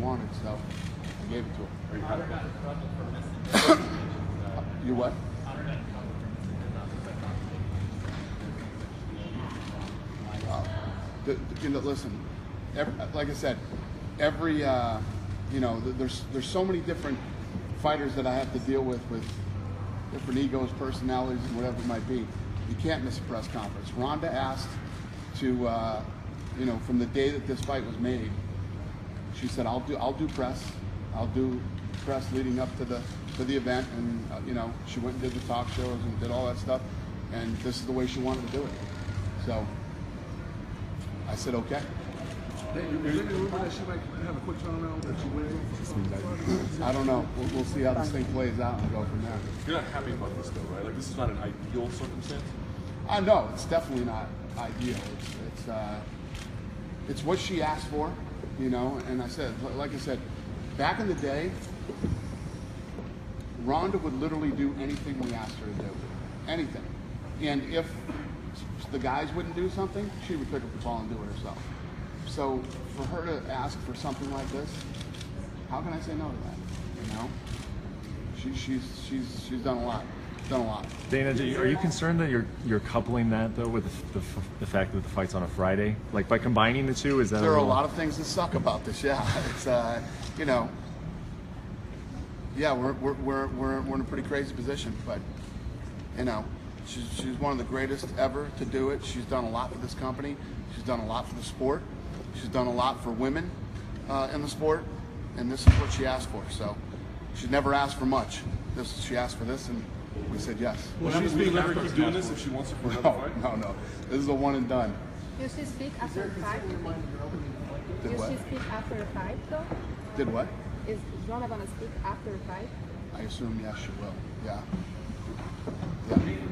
wanted, so I gave it to her. Are you happy about it? You what? You know, listen. Like I said, you know, there's so many different fighters that I have to deal with different egos, personalities, and whatever it might be. You can't miss a press conference. Ronda asked to, you know, from the day that this fight was made, she said, "I'll do press. I'll do press leading up to the event," and you know, she went and did the talk shows and did all that stuff, and this is the way she wanted to do it. So I said, okay. Is there any rumor that she might have a quick turnaround that she wins? I don't know. We'll see how this thing plays out and go from there. You're not happy about this though, right? Like this is not an ideal circumstance. No, it's definitely not ideal. It's what she asked for, you know. And I said, like I said, back in the day, Ronda would literally do anything we asked her to do, anything. And if the guys wouldn't do something, she would pick up the ball and do it herself. So for her to ask for something like this, how can I say no to that? You know, she's done a lot. Done a lot. Dana, are you concerned that you're coupling that though with the fact that the fight's on a Friday? Like by combining the two, is that? There are a lot of things that suck about this. Yeah, it's you know, yeah, we're in a pretty crazy position, but you know, she's one of the greatest ever to do it. She's done a lot for this company. She's done a lot for the sport. She's done a lot for women in the sport, and this is what she asked for. So she's never asked for much. She asked for this, and we said yes. Well, she's being never keep doing this if she wants to for another fight? No. This is a one and done. Will she speak after the fight? Did what? Will she speak after the fight, though? Did what? Is Ronda gonna speak after the fight? I assume yes, she will. Yeah.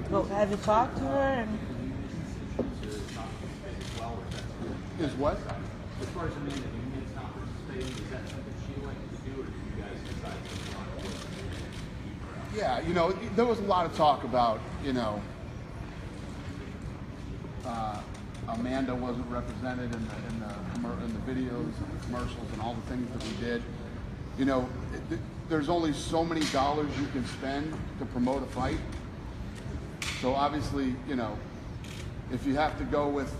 Well, have you talked to her? And Is what? As far as the union's not participating, is that something she likes to do, or do you guys decide to want to keep her out? Yeah, you know, there was a lot of talk about, you know, Amanda wasn't represented in the videos and the commercials and all the things that we did. You know, there's only so many dollars you can spend to promote a fight. So obviously, you know, if you have to go with,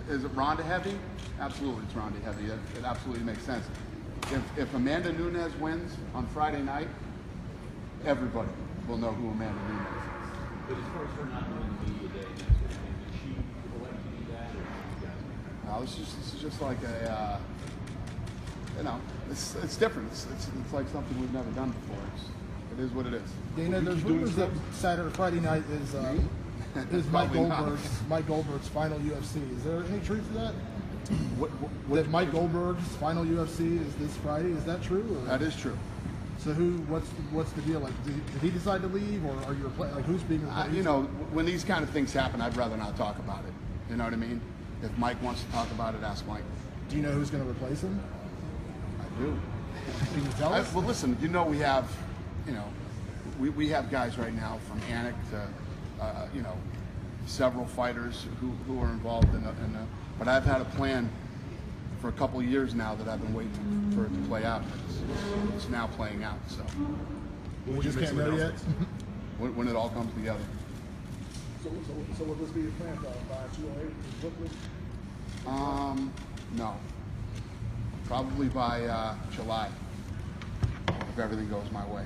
is it Ronda heavy? Absolutely, it's Ronda heavy. It absolutely makes sense. If Amanda Nunes wins on Friday night, everybody will know who Amanda Nunes is. But as far as her not doing the media day and that sort of thing, did she elect to do that, or you guys? No, this is just like a, you know, it's different. It's like something we've never done before. It is what it is. Dana, there's rumors that Friday night is Mike Goldberg's final UFC. Is there any truth to that? That Mike Goldberg's final UFC is this Friday? Is that true? Or? That is true. So what's the deal? Like, did he decide to leave, or are you like who's being? You know, when these kind of things happen, I'd rather not talk about it. You know what I mean? If Mike wants to talk about it, ask Mike. Do you know who's going to replace him? I do. Can you tell us? Well, listen. You know, we have, you know, we have guys right now from Anik to, you know, several fighters who are involved in the. But I've had a plan for a couple of years now that I've been waiting for it to play out. It's now playing out. So We just can't know yet. when it all comes together. So will this be your plan by 208? No. Probably by July, if everything goes my way.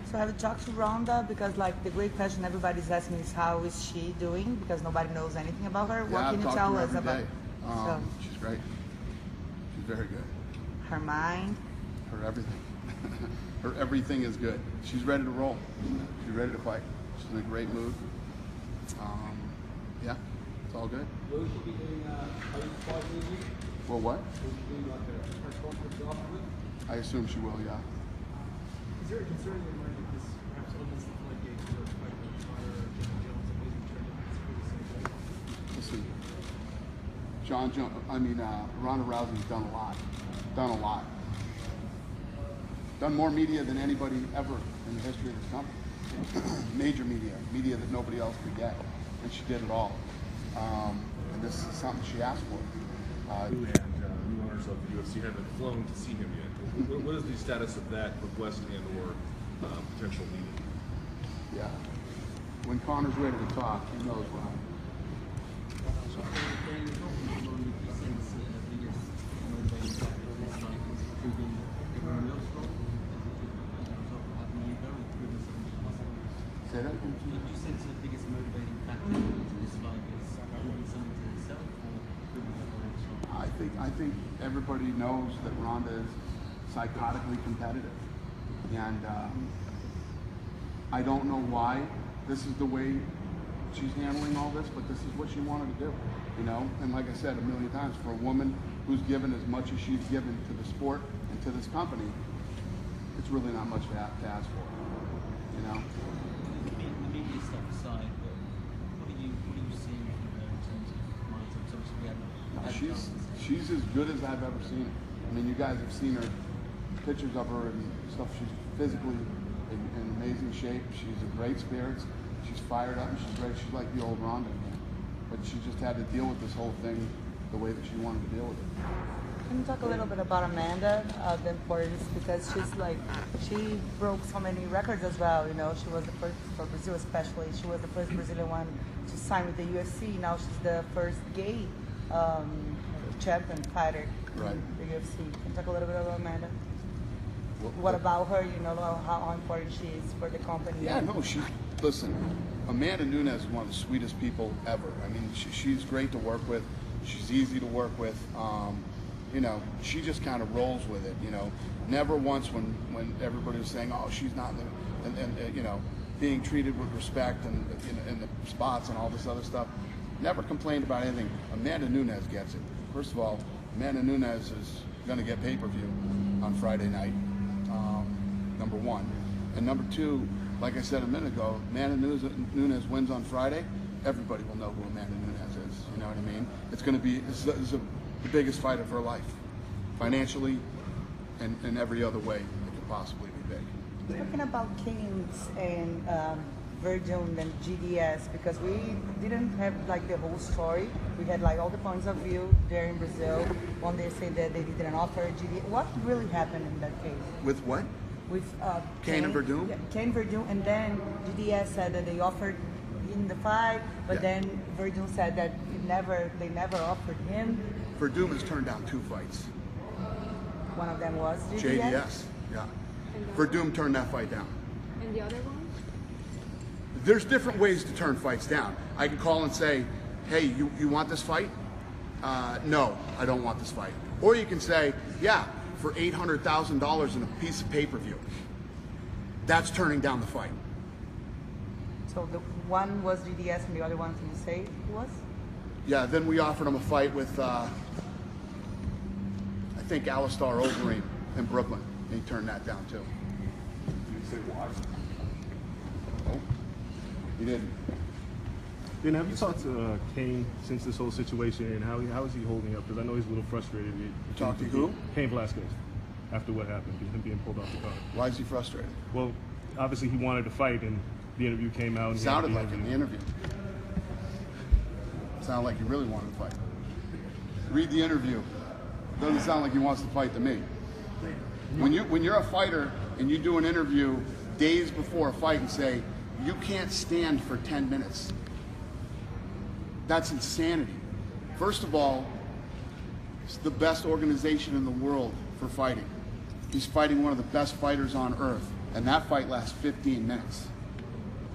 so have you talked to Ronda? Because like the great question everybody's asking is how is she doing? Because nobody knows anything about her. Yeah, What I've can you talked tell to her us every about day. She's great. She's very good. her mind? Her everything. Her everything is good. She's ready to roll. She's ready to fight. She's in a great mood. Yeah, it's all good. Will she be doing fight squad meetings? Well, what? Will she do like a press conference afterwards? I assume she will, yeah. Is there a concern in your mind that this perhaps opens the floodgates for a fight with Conor or John Jones and maybe turn it into the same Listen, fight? Ronda Rousey's done a lot. Done more media than anybody ever in the history of this company. Major media that nobody else could get, and she did it all. And this is something she asked for. And you are partners of the UFC haven't flown to see him yet. What is the status of that request and/or potential meeting? Yeah. When Conor's ready to talk, he knows why. Say that again. Do you sense the biggest motivating factor to this fight is proving something to itself or proving that I think everybody knows that Ronda is psychotically competitive, and I don't know why this is the way she's handling all this, but this is what she wanted to do, you know. And like I said a million times, for a woman who's given as much as she's given to the sport and to this company, it's really not much to ask for, you know. The media stuff aside, but what are you seeing from her in terms of mindset? Obviously, we haven't She's as good as I've ever seen her. I mean, you guys have seen her pictures of her and stuff. She's physically in amazing shape. She's in great spirits. She's fired up and she's ready. She's like the old Ronda again. But she just had to deal with this whole thing the way that she wanted to deal with it. Can you talk a little bit about Amanda, the importance, because she broke so many records as well, you know. She was the first, for Brazil especially, she was the first Brazilian one to sign with the UFC. Now she's the first gay champion fighter Right. in the UFC. Can you talk a little bit about Amanda? What about her, you know, how important she is for the company? Yeah, no, listen, Amanda Nunes is one of the sweetest people ever. I mean, she's great to work with. She's easy to work with. You know, she just kind of rolls with it, you know. Never once when everybody was saying, oh, she's not, and you know, being treated with respect and in the spots and all this other stuff, never complained about anything. Amanda Nunes gets it. First of all, Amanda Nunes is going to get pay-per-view on Friday night, number one. And number two, like I said a minute ago, Amanda Nunes wins on Friday, everybody will know who Amanda Nunes is, you know what I mean? It's going to be, the biggest fight of her life, financially and every other way it could possibly be big. Talking about Kings and Verdun and GDS, because we didn't have like the whole story. We had like all the points of view there in Brazil. One day say that they didn't offer GDS. What really happened in that case? With what? With Kane and Verdun? Yeah, Kane Verdun, and then GDS said that they offered him the fight, but Yeah. then Verdun said that they never offered him. Verdun has turned down 2 fights. One of them was GDS. JDS, yeah. Verdun turned that fight down. And the other one? There's different ways to turn fights down. I can call and say, hey, you want this fight? No, I don't want this fight. Or you can say, yeah, for $800,000 in a piece of pay-per-view. That's turning down the fight. So the one was GDS and the other one, can you say it was? Yeah, then we offered him a fight with, I think, Alistair Overeem in Brooklyn. And he turned that down, too. Did you say why? Oh, he didn't. Then have you talked to Kane since this whole situation, and how is he holding up? Because I know he's a little frustrated. Talk to who? Kane Velasquez, after what happened, him being pulled off the card. Why is he frustrated? Well, obviously he wanted to fight, and the interview came out. And Sounded like in the interview. Sounded like he really wanted to fight. Read the interview. Doesn't sound like he wants to fight to me. When you're a fighter and you do an interview days before a fight and say, you can't stand for 10 minutes. That's insanity. First of all, it's the best organization in the world for fighting. He's fighting one of the best fighters on earth, and that fight lasts 15 minutes.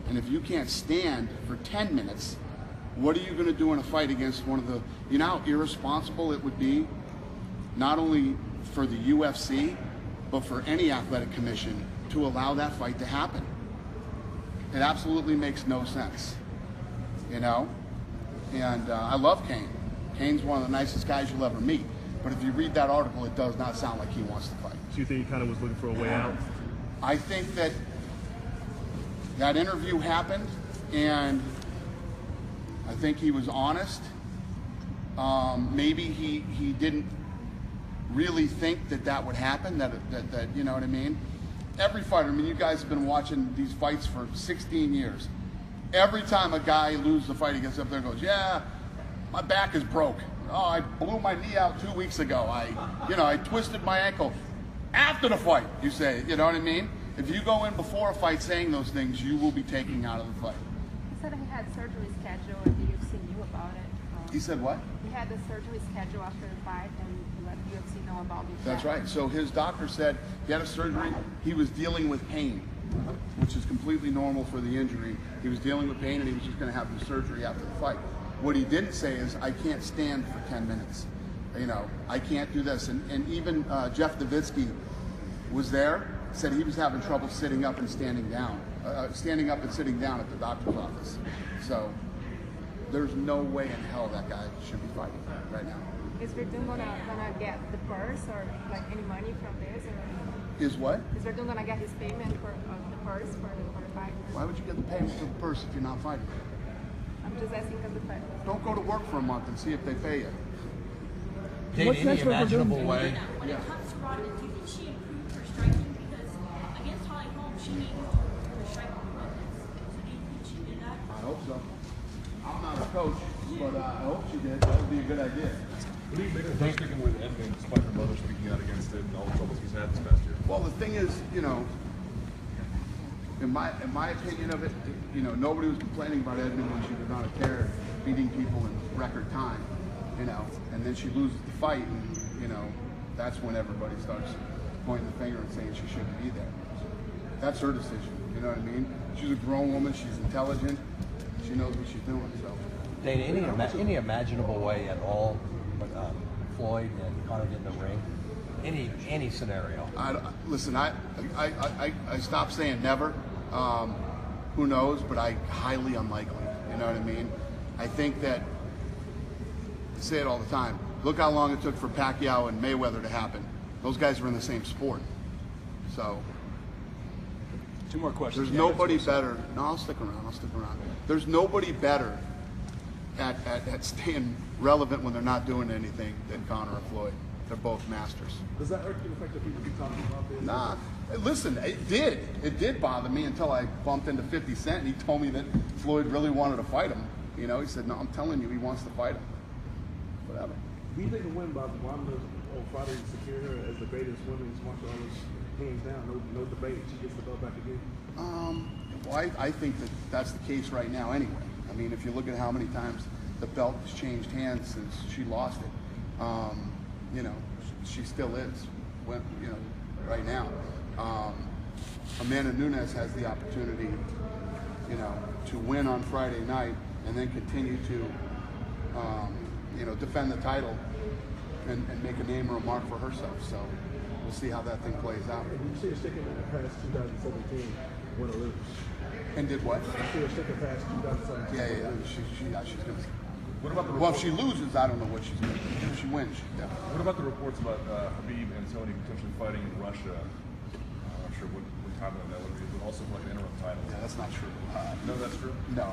And if you can't stand for 10 minutes, what are you going to do in a fight against one of the, you know how irresponsible it would be, not only for the UFC, but for any athletic commission to allow that fight to happen? It absolutely makes no sense, you know? And I love Kane. Kane's one of the nicest guys you'll ever meet. But if you read that article, it does not sound like he wants to fight. So you think he kind of was looking for a way out? I think that that interview happened, and I think he was honest. Maybe he didn't really think that would happen, that you know what I mean? Every fighter, I mean, you guys have been watching these fights for 16 years. Every time a guy loses a fight, he gets up there and goes, yeah, my back is broke. Oh, I blew my knee out 2 weeks ago. I twisted my ankle after the fight. You say, you know what I mean? If you go in before a fight saying those things, you will be taken out of the fight. He said he had surgery scheduled and the UFC knew about it. He said what? He had the surgery scheduled after the fight and he let the UFC know about it. That's right. So his doctor said he had a surgery. He was dealing with pain, which is completely normal for the injury. He was dealing with pain and he was just going to have the surgery after the fight. What he didn't say is, I can't stand for 10 minutes. You know, I can't do this. And even Jeff Davitsky was there, said he was having trouble sitting up and standing down. Standing up and sitting down at the doctor's office. So there's no way in hell that guy should be fighting right now. Is Verdun gonna get the purse or like any money from this? Or Is what? is Verdun gonna get his payment for the purse for the fight? Why would you get the payment for the purse if you're not fighting? I'm just asking because the fight. Don't go to work for a month and see if they pay you. What's next for Verdun? When it comes to Rodman, do you think she improved her striking? Because against Holly Holm, she needed to improve her striking movements. So do you think she did that? I hope so. I'm not a coach, but I hope she did. That would be a good idea. What do you make of her sticking with Edmund despite her mother speaking out against it and all the troubles he's had this past year? Well, the thing is, you know, in my opinion of it, you know, nobody was complaining about Edmund when she was on a tear, beating people in record time, you know, and then she loses the fight, and you know, that's when everybody starts pointing the finger and saying she shouldn't be there. That's her decision. You know what I mean? She's a grown woman. She's intelligent. She knows what she's doing. So, Dana, any imaginable way at all, Floyd and Conor get in the ring? Any scenario? Listen, I stopped saying never. Who knows? But highly unlikely. You know what I mean? I think that, I say it all the time, look how long it took for Pacquiao and Mayweather to happen. Those guys were in the same sport. So, 2 more questions. there's nobody better. No, I'll stick around. There's nobody better at staying relevant when they're not doing anything than Conor or Floyd. They're both masters. Does that hurt you, the fact that people keep talking about this? Nah, listen, it did bother me until I bumped into 50 Cent and he told me that Floyd really wanted to fight him. You know, he said, no, I'm telling you, he wants to fight him. Whatever. Do you think the win by Wanda on Friday secure her as the greatest women's martial artist, hands down, no debate, she gets the belt back again? Well, I think that that's the case right now anyway. I mean, if you look at how many times the belt has changed hands since she lost it, you know, she still is, you know, right now. Amanda Nunes has the opportunity, you know, to win on Friday night and then continue to, you know, defend the title and make a name or a mark for herself. So we'll see how that thing plays out. And you see her sticking in the past 2017, win or lose. And did what? I see her sticking past 2017. Yeah. She's gonna. What about the Well, reports? if she loses, I don't know what she's going to do. If she wins, yeah. What about the reports about Habib and Tony potentially fighting in Russia? I'm not sure what time that would be, but also for like an interim title. Yeah, that's not true. No, that's true? No.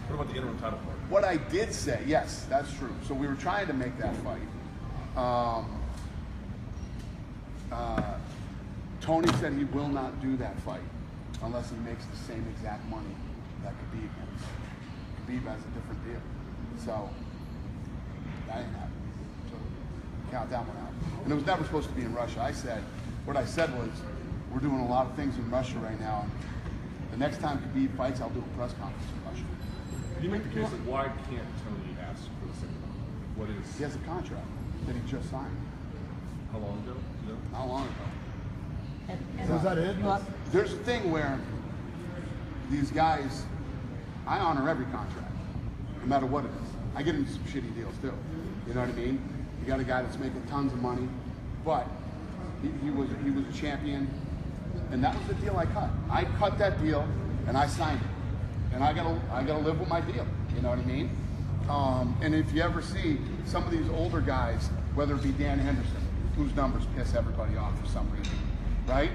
What about the interim title part? What I did say, yes, that's true. So we were trying to make that fight. Tony said he will not do that fight unless he makes the same exact money that Khabib makes. Khabib has a different deal. So that ain't happening. So count that one out. And it was never supposed to be in Russia. What I said was, we're doing a lot of things in Russia right now. And the next time Khabib fights, I'll do a press conference in Russia. You make the case that why can't Tony ask for the same amount? What is? He has a contract that he just signed. How long ago? You know? How long ago? Was that it? There's a thing where these guys, I honor every contract, no matter what it is. I get into some shitty deals too. You know what I mean? You got a guy that's making tons of money, but he was a champion, and that was the deal I cut. I cut that deal, and I signed it, and I gotta live with my deal. You know what I mean? And if you ever see some of these older guys, whether it be Dan Henderson, whose numbers piss everybody off for some reason, right?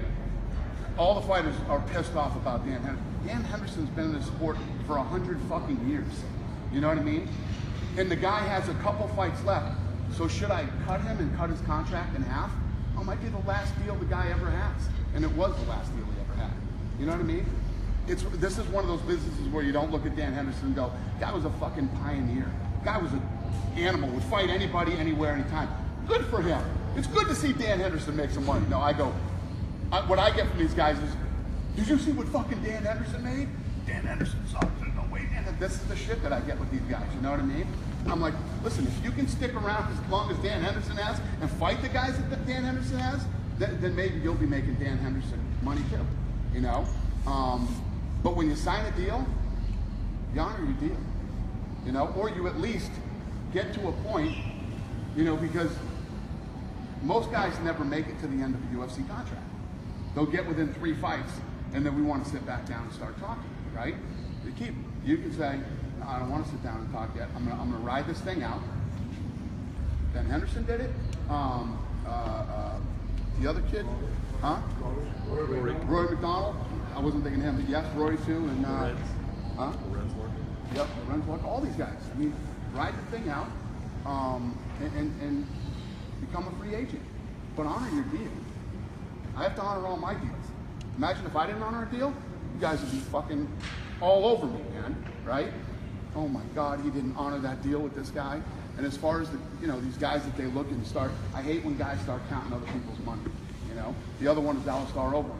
All the fighters are pissed off about Dan Henderson. Dan Henderson's been in this sport for 100 fucking years. You know what I mean? And the guy has a couple fights left. So should I cut him and cut his contract in half? Oh, might be the last deal the guy ever has. And it was the last deal he ever had. You know what I mean? This is one of those businesses where you don't look at Dan Henderson and go, guy was a fucking pioneer. Guy was a animal, would fight anybody, anywhere, anytime. Good for him. It's good to see Dan Henderson make some money. No, I go, what I get from these guys is, did you see what fucking Dan Henderson made? Dan Henderson sucks. There's no way. And this is the shit that I get with these guys. You know what I mean? I'm like, listen, if you can stick around as long as Dan Henderson has and fight the guys that Dan Henderson has, then maybe you'll be making Dan Henderson money too. You know? But when you sign a deal, you honor your deal. You know? Or you at least get to a point, you know, because most guys never make it to the end of a UFC contract. They'll get within 3 fights, and then we want to sit back down and start talking, right? You can say, no, I don't want to sit down and talk yet. I'm gonna ride this thing out. Ben Henderson did it. The other kid, huh? Roy McDonald. I wasn't thinking him, but yes, Roy too, and huh? Yep, Lorenz, all these guys. I mean, ride the thing out, and become a free agent, but honor your deal. I have to honor all my deals. Imagine if I didn't honor a deal, you guys would be fucking all over me, man, right? Oh my God, he didn't honor that deal with this guy. And as far as these guys that they look and start, I hate when guys start counting other people's money, you know? The other one is Alistair Overeem.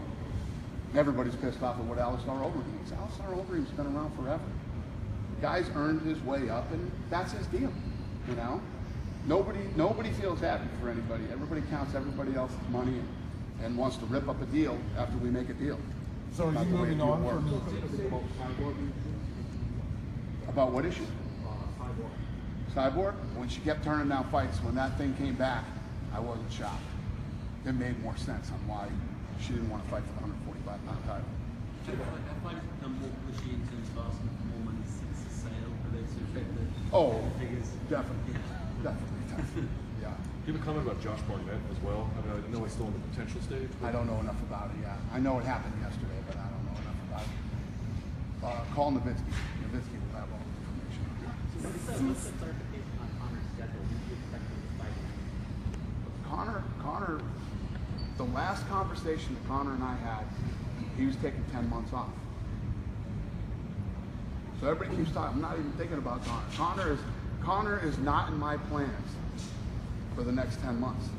Everybody's pissed off at what Alistair Overeem is. Alistair Overeem's been around forever. The guy's earned his way up, and that's his deal, you know? Nobody feels happy for anybody. Everybody counts everybody else's money and wants to rip up a deal after we make a deal. So are you moving on from about what issue? Cyborg? When she kept turning down fights, when that thing came back, I wasn't shocked. It made more sense on why she didn't want to fight for the 145-pound title. Have fighters become more pushy in terms of asking for more money since the sale? But it's affect the figures? Definitely. Definitely. Yeah. Do you have a comment about Josh Barnett as well? I mean, I know he's still in the potential stage. I don't know enough about it yet. I know it happened yesterday, but I don't know enough about it. Call Nowitzki. Nowitzki will have all the information. What's the clarification on Conor's schedule? When do you expect him to fight? Conor, the last conversation that Conor and I had, he was taking 10 months off. So everybody keeps talking. I'm not even thinking about Conor. Conor is not in my plans for the next 10 months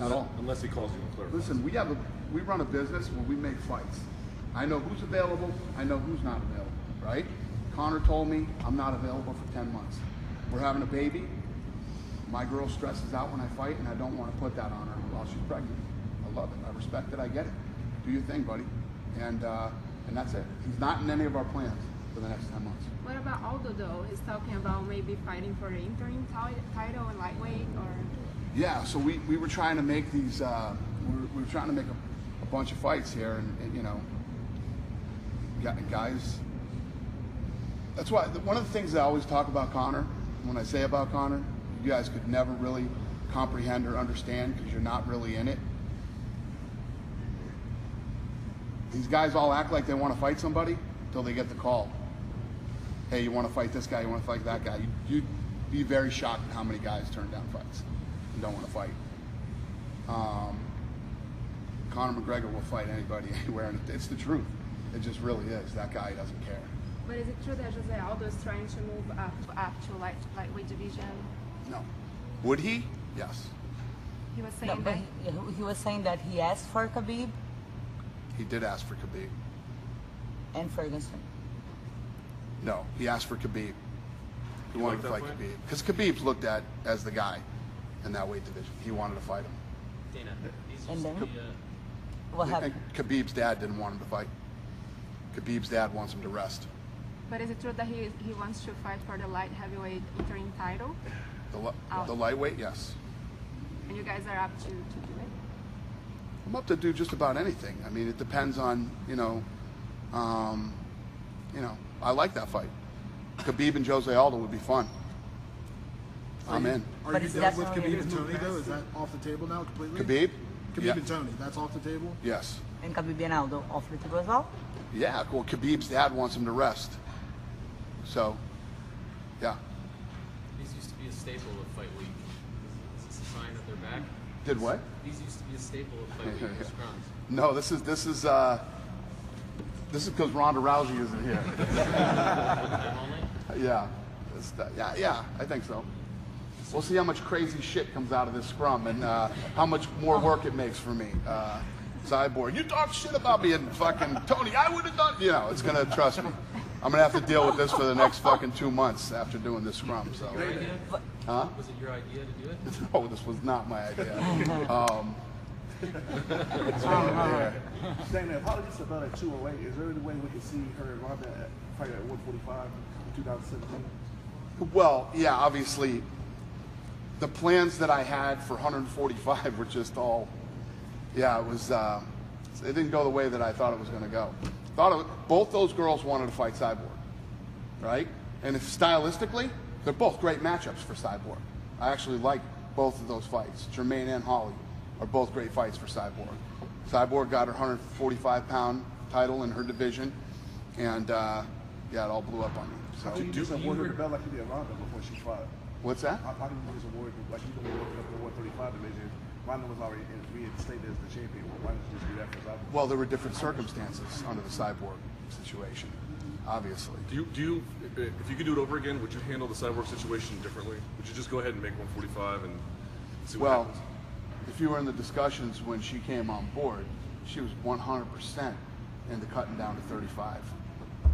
at all. Unless he calls you and clarifies. Listen, we run a business where we make fights. I know who's available. I know who's not available, right? Conor told me I'm not available for 10 months. We're having a baby. My girl stresses out when I fight, and I don't want to put that on her while she's pregnant. I love it. I respect it. I get it. Do your thing, buddy. And that's it. He's not in any of our plans for the next 10 months. What about Aldo though? He's talking about maybe fighting for the interim title in lightweight or... Yeah, so we were trying to make these, we were trying to make a bunch of fights here, and you know, guys, that's why, one of the things that I always talk about Conor, when I say about Conor, you guys could never really comprehend or understand because you're not really in it. These guys all act like they want to fight somebody until they get the call. Hey, you want to fight this guy, you want to fight that guy. You'd be very shocked at how many guys turn down fights and don't want to fight. Conor McGregor will fight anybody, anywhere, and it's the truth. It just really is. That guy doesn't care. But is it true that Jose Aldo is trying to move up to lightweight division? No. Would he? Yes. He was saying that... He was saying that he asked for Khabib. He did ask for Khabib. And Ferguson. No, he asked for Khabib. He wanted to fight fight? Khabib. Because Khabib's looked at as the guy in that weight division. He wanted to fight him. Dana, these And then? used to be, What happened? And Khabib's dad didn't want him to fight. Khabib's dad wants him to rest. But is it true that he wants to fight for the light heavyweight interim title? The lightweight, yes. And you guys are up to do it? I'm up to do just about anything. I mean, it depends on, I like that fight. Khabib and Jose Aldo would be fun. I'm in. Are you done with Khabib and Tony though? Is that off the table now completely? Khabib? Khabib and Tony, that's off the table? Yes. And Khabib and Aldo off the table as well? Yeah, well, Khabib's dad wants him to rest. So, yeah. These used to be a staple of Fight Week. Is this a sign that they're back? Did what? These used to be a staple of Fight Week. Scrums. No, this is because Ronda Rousey isn't here. Time only? Yeah. Yeah, I think so. We'll see how much crazy shit comes out of this scrum and how much more work it makes for me. Cyborg, you talk shit about me and fucking Tony, I would have done, you know, it's gonna, trust me. I'm gonna have to deal with this for the next fucking 2 months after doing this scrum, so. Your idea? Huh? Was it your idea to do it? No, this was not my idea. Dana, apologies about at 208. Is there any way we can see her and Ronda fight at 145 in 2017? Well, yeah, obviously, the plans that I had for 145 were just all, yeah, it was, it didn't go the way that I thought it was going to go. Both those girls wanted to fight Cyborg, right? And if stylistically, they're both great matchups for Cyborg. I actually like both of those fights. Jermaine and Holly are both great fights for Cyborg. Cyborg got her 145-pound title in her division, and yeah, it all blew up on me. So you just awarded the belt like you did Ronda before she fought? What's that? How can you just award like you can award the 135 division? Ronda was already reinstated as the champion. Why didn't you just do that for Cyborg? Well, there were different circumstances under the Cyborg situation, obviously. Do you, if you could do it over again, would you handle the Cyborg situation differently? Would you just go ahead and make 145 and see what happens? If you were in the discussions when she came on board, she was 100% into cutting down to 35,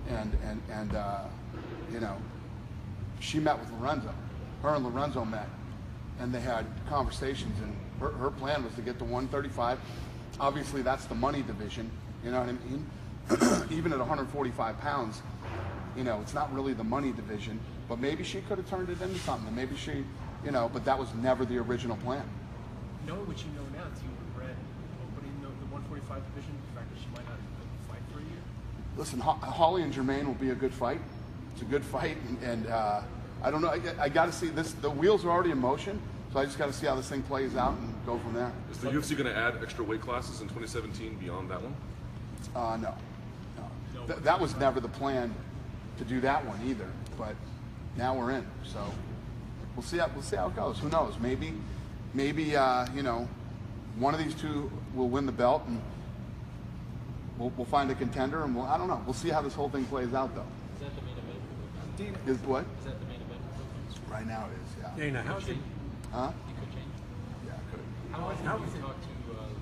and you know, she met with Lorenzo. Her and Lorenzo met, and they had conversations, and her plan was to get to 135. Obviously, that's the money division. You know what I mean? Even at 145 pounds, you know, it's not really the money division. But maybe she could have turned it into something. And maybe she, you know, but that was never the original plan. Knowing what you know now, do you regret opening the 145 division, the fact that she might not fight for a year? Listen, Holly and Jermaine will be a good fight. It's a good fight, and I don't know. I got to see this. The wheels are already in motion, so I just got to see how this thing plays out and go from there. Is the UFC going to add extra weight classes in 2017 beyond that one? No. That was never the plan to do that one either. But now we're in, so we'll see how it goes. Who knows? Maybe you know, one of these two will win the belt, and we'll find a contender, and I don't know. We'll see how this whole thing plays out, though. Is that the main event? Is what? Is that the main event? Right now it is, yeah. Dana, how's it? Huh? You could change. Yeah, I could. How often do you talk to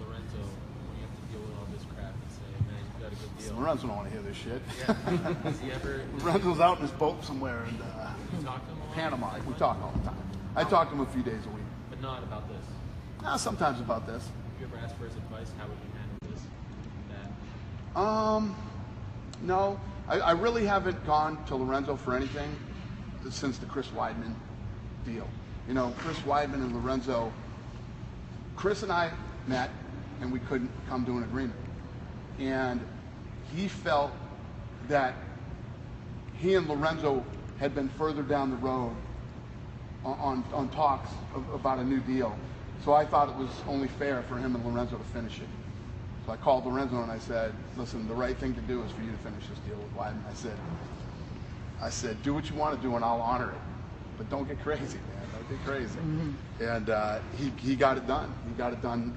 Lorenzo when you have to deal with all this crap and say, man, you got a good deal? Lorenzo don't want to hear this shit. Yeah. Has he ever? Lorenzo's out in his boat somewhere in You talk to him a lot? Panama. We talk all the time. I talk to him a few days a week. But not about this. Sometimes about this. If you ever ask for his advice, how would you handle this? That? No. I really haven't gone to Lorenzo for anything since the Chris Weidman deal. You know, Chris Weidman and Lorenzo, Chris and I met and we couldn't come to an agreement. And he felt that he and Lorenzo had been further down the road on talks about a new deal. So I thought it was only fair for him and Lorenzo to finish it. So I called Lorenzo and I said, listen, the right thing to do is for you to finish this deal with Weidman. I said, do what you want to do and I'll honor it. But don't get crazy, man. Don't get crazy. And he got it done. He got it done.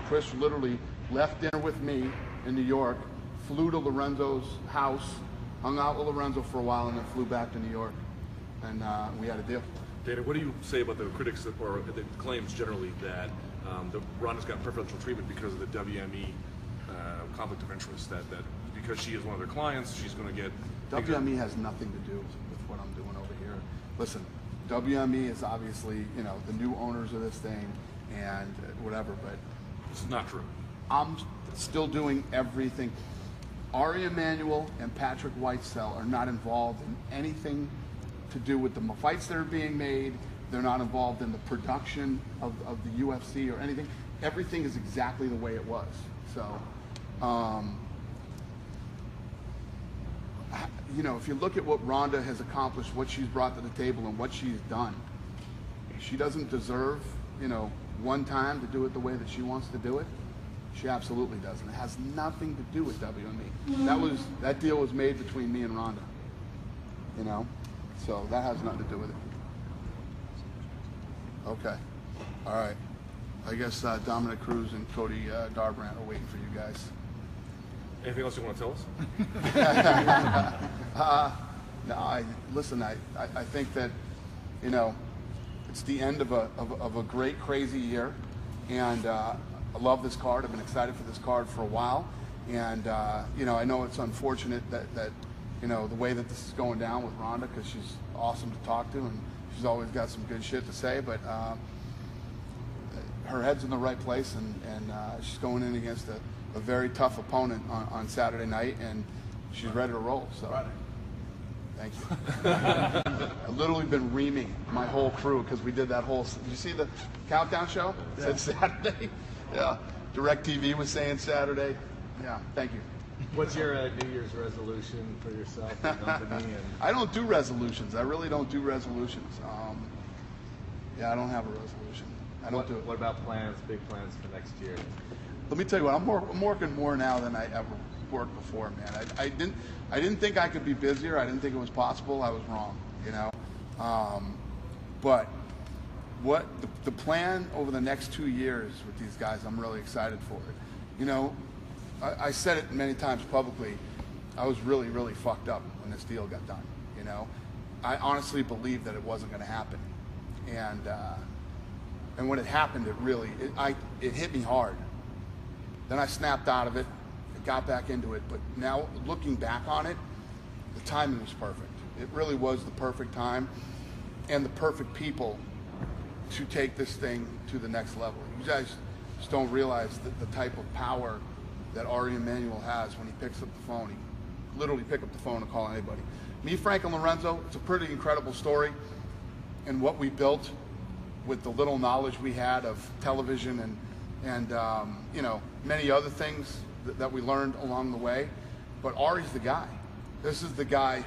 Chris literally left dinner with me in New York, flew to Lorenzo's house, hung out with Lorenzo for a while, and then flew back to New York. And we had a deal. Dana, what do you say about the critics or the claims generally that Ronda's got preferential treatment because of the WME conflict of interest? That because she is one of their clients, she's going to get WME has nothing to do with what I'm doing over here. Listen, WME is obviously, you know, the new owners of this thing and whatever, but it's not true. I'm still doing everything. Ari Emanuel and Patrick Whitesell are not involved in anything to do with the fights that are being made. They're not involved in the production of the UFC or anything. Everything is exactly the way it was. So, you know, if you look at what Ronda has accomplished, what she's brought to the table, and what she's done, she doesn't deserve, you know, one time to do it the way that she wants to do it. She absolutely doesn't. It has nothing to do with WME. That deal was made between me and Ronda. You know, so that has nothing to do with it. Okay. All right. I guess Dominic Cruz and Cody Garbrandt are waiting for you guys. Anything else you want to tell us? No, listen, I think that, you know, it's the end of a great, crazy year, and I love this card. I've been excited for this card for a while, and you know, I know it's unfortunate that you know, the way that this is going down with Ronda, because she's awesome to talk to and she's always got some good shit to say, but her head's in the right place, and she's going in against a very tough opponent on Saturday night, and she's ready to roll. So, thank you. I've literally been reaming my whole crew because we did that whole. Did you see the countdown show? It said Saturday. Yeah. DirecTV was saying Saturday. Yeah. Thank you. What's your New Year's resolution for yourself and company? And I don't do resolutions. I really don't do resolutions. Yeah, I don't have a resolution. I don't do it. What about plans, big plans for next year? Let me tell you what, I'm working more now than I ever worked before, man. I didn't think I could be busier. I didn't think it was possible. I was wrong, you know. But what the plan over the next 2 years with these guys, I'm really excited for it. You know, I said it many times publicly. I was really, really fucked up when this deal got done. You know, I honestly believed that it wasn't going to happen, and when it happened, it hit me hard. Then I snapped out of it, got back into it. But now, looking back on it, the timing was perfect. It really was the perfect time, and the perfect people to take this thing to the next level. You guys just don't realize the type of power that Ari Emanuel has when he picks up the phone. He literally pick up the phone and call anybody. Me, Frank, and Lorenzo, it's a pretty incredible story. And what we built with the little knowledge we had of television and you know, many other things that we learned along the way. But Ari's the guy. This is the guy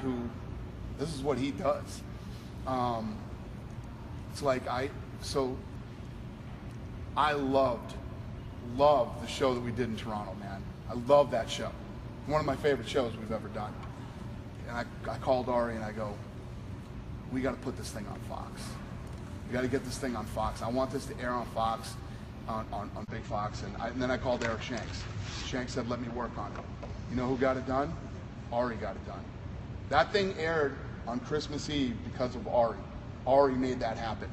this is what he does. It's like I loved the show that we did in Toronto, man. I love that show. One of my favorite shows we've ever done. And I called Ari and I go, we got to put this thing on Fox. We got to get this thing on Fox. I want this to air on Fox, on Big Fox. And then I called Eric Shanks. Shanks said, let me work on it. You know who got it done? Ari got it done. That thing aired on Christmas Eve because of Ari. Ari made that happen.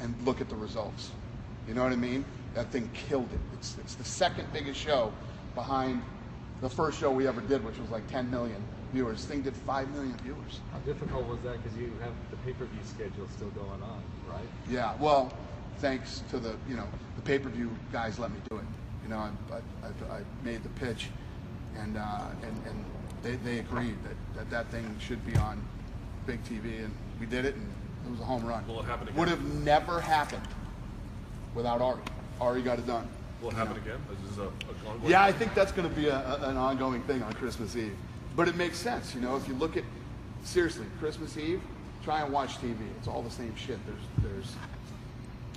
And look at the results. You know what I mean? That thing killed it. It's the second biggest show behind the first show we ever did, which was like 10 million viewers. This thing did 5 million viewers. How difficult was that? Because you have the pay-per-view schedule still going on, right? Yeah, well, thanks to the pay-per-view guys let me do it. You know, I made the pitch, and they agreed that thing should be on big TV, and we did it, and it was a home run. Will it happen again? Would have never happened without Ari. Ari got it done. Will it happen again? This is a ongoing Yeah, I think that's going to be an ongoing thing on Christmas Eve. But it makes sense, you know, if you look at, seriously, Christmas Eve, try and watch TV. It's all the same shit. There's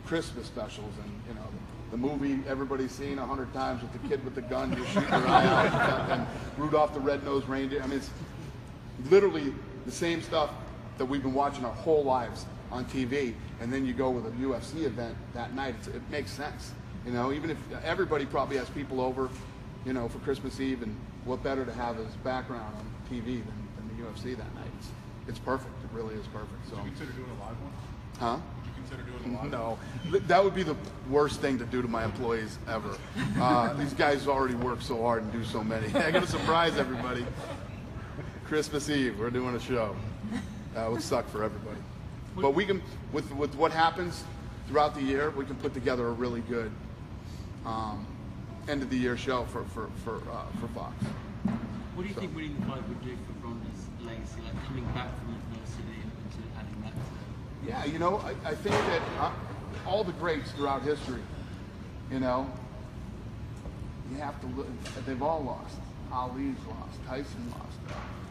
Christmas specials and, you know, the movie everybody's seen 100 times with the kid with the gun just shooting your eye out and Rudolph the Red-Nosed Reindeer. I mean, it's literally the same stuff that we've been watching our whole lives on TV, and then you go with a UFC event that night. It makes sense. You know, even if everybody probably has people over, you know, for Christmas Eve, and what better to have as background on TV than the UFC that night. It's perfect. It really is perfect. So. Would you consider doing a live one? Huh? Would you consider doing a live No. That would be the worst thing to do to my employees ever. These guys already work so hard and do so many. I'm going to surprise everybody. Christmas Eve, we're doing a show. It would suck for everybody. But we can, with what happens throughout the year, we can put together a really good end of the year show for Fox. What do you think winning the fight would do for Ronda's legacy, like coming back from adversity and sort of adding that to? Yeah, you know, I think that all the greats throughout history, you know, you have to look. They've all lost. Ali's lost. Tyson lost.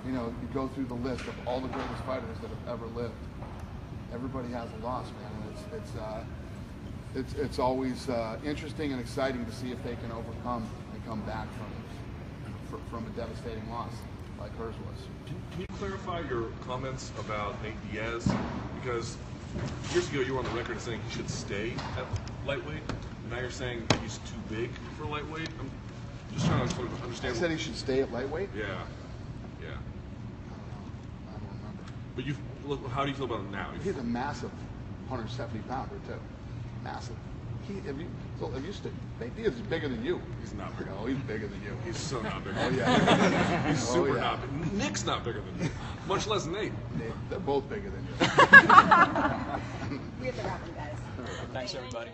You know, you go through the list of all the greatest fighters that have ever lived. Everybody has a loss, man. And it's always interesting and exciting to see if they can overcome and come back from a devastating loss like hers was. Can you clarify your comments about Nate Diaz? Because years ago you were on the record saying he should stay at lightweight. Now you're saying that he's too big for lightweight. I'm just trying to sort of understand. I said he should stay at lightweight? Yeah. I don't remember. But how do you feel about him now? He's a massive 170 pounder too, massive. Nate Diaz is bigger than you. He's not bigger. Oh, he's bigger than you. He's so not bigger. Oh yeah. He's super not big. Nick's not bigger than you, much less Nate. They're both bigger than you. We have to wrap them, guys. Thanks, everybody.